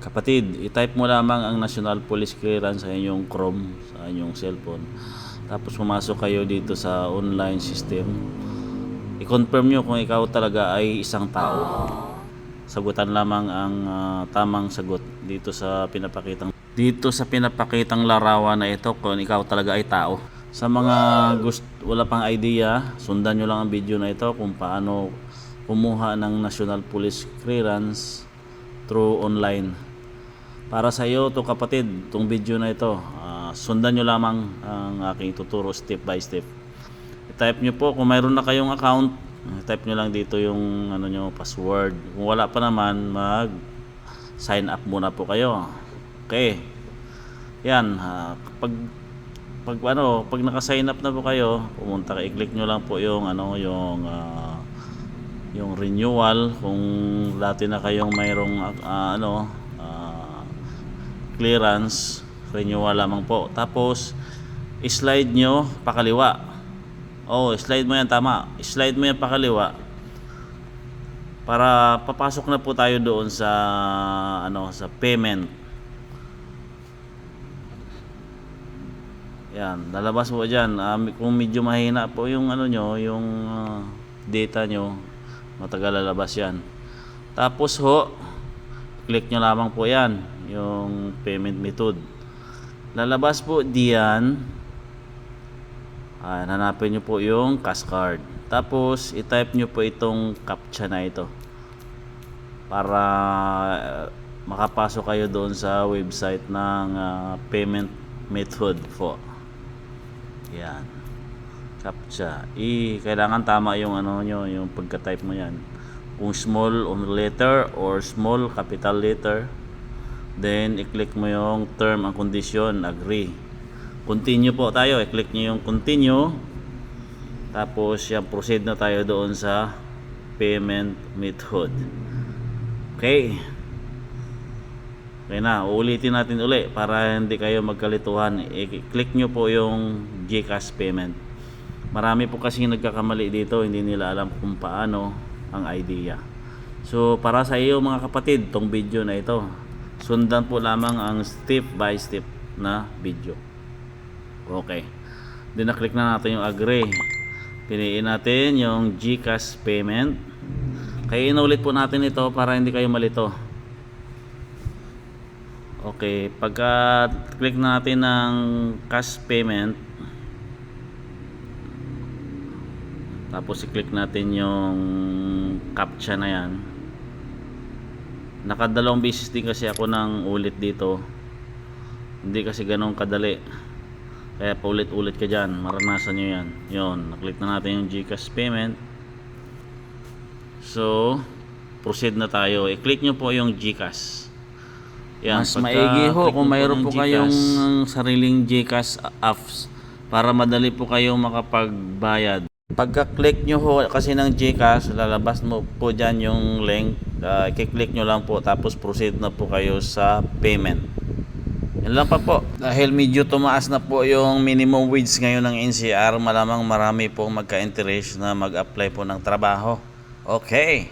Kapatid, i-type mo lamang ang National Police Clearance sa inyong Chrome, sa inyong cellphone. Tapos pumasok kayo dito sa online system. I-confirm nyo kung ikaw talaga ay isang tao. Sagutan lamang ang tamang sagot dito sa pinapakitang larawan na ito kung ikaw talaga ay tao. Sa mga wala pang idea, sundan nyo lang ang video na ito kung paano kumuha ng National Police Clearance through online. Para sa iyo to kapatid, itong video na ito, sundan nyo lamang ang aking tuturo step by step. I-type nyo po kung mayroon na kayong account, type nyo lang dito yung password. Kung wala pa naman, mag sign up muna po kayo. Okay. Yan, pag naka-sign up na po kayo, i-click nyo lang po yung yung renewal kung dati na kayong mayroong clearance, renewal lamang po. Tapos slide nyo pakaliwa. Slide mo yan, tama. Slide mo yan pakaliwa para papasok na po tayo doon sa sa payment. Yan, lalabas po diyan. Kung medyo mahina po yung yung data nyo, matagal lalabas yan. Tapos click nyo lamang po yan, yung payment method. Lalabas po diyan. Hanapin nyo po yung cash card. Tapos i-type nyo po itong captcha na ito para makapasok kayo doon sa website ng payment method po. Yan, captcha. Kailangan tama yung yung pagka-type mo yan. Kung small letter or small capital letter, then i-click mo yung term and condition, agree. Continue po tayo, i-click nyo yung continue. Tapos yan, proceed na tayo doon sa payment method. Okay. Okay na, uulitin natin uli para hindi kayo magkalituhan. I-click nyo po yung GCash payment. Marami po kasi nagkakamali dito, hindi nila alam kung paano ang idea. So para sa iyo mga kapatid, tong video na ito, sundan po lamang ang step by step na video. Okay, then na-click na natin yung agree. Piliin natin yung GCash payment. Kaya inulit po natin ito para hindi kayo malito. Okay, pagka click natin ng cash payment, tapos i-click natin yung captcha na yan. Nakadalawang beses din kasi ako ng ulit dito, hindi kasi ganun kadali, kaya paulit-ulit ka dyan, maranasan nyo yan. Yun, na-click na natin yung GCash payment. So proceed na tayo. I-click nyo po yung GCash. Yan, mas maigi kung mayroon po kayong sariling GCash apps para madali po kayong makapagbayad. Pagka-click nyo kasi ng GCash, lalabas mo po dyan yung link. I-click nyo lang po, tapos proceed na po kayo sa payment. Yan lang pa po. Dahil medyo tumaas na po yung minimum wage ngayon ng NCR, malamang marami pong magka-interest na mag-apply po ng trabaho. Okay.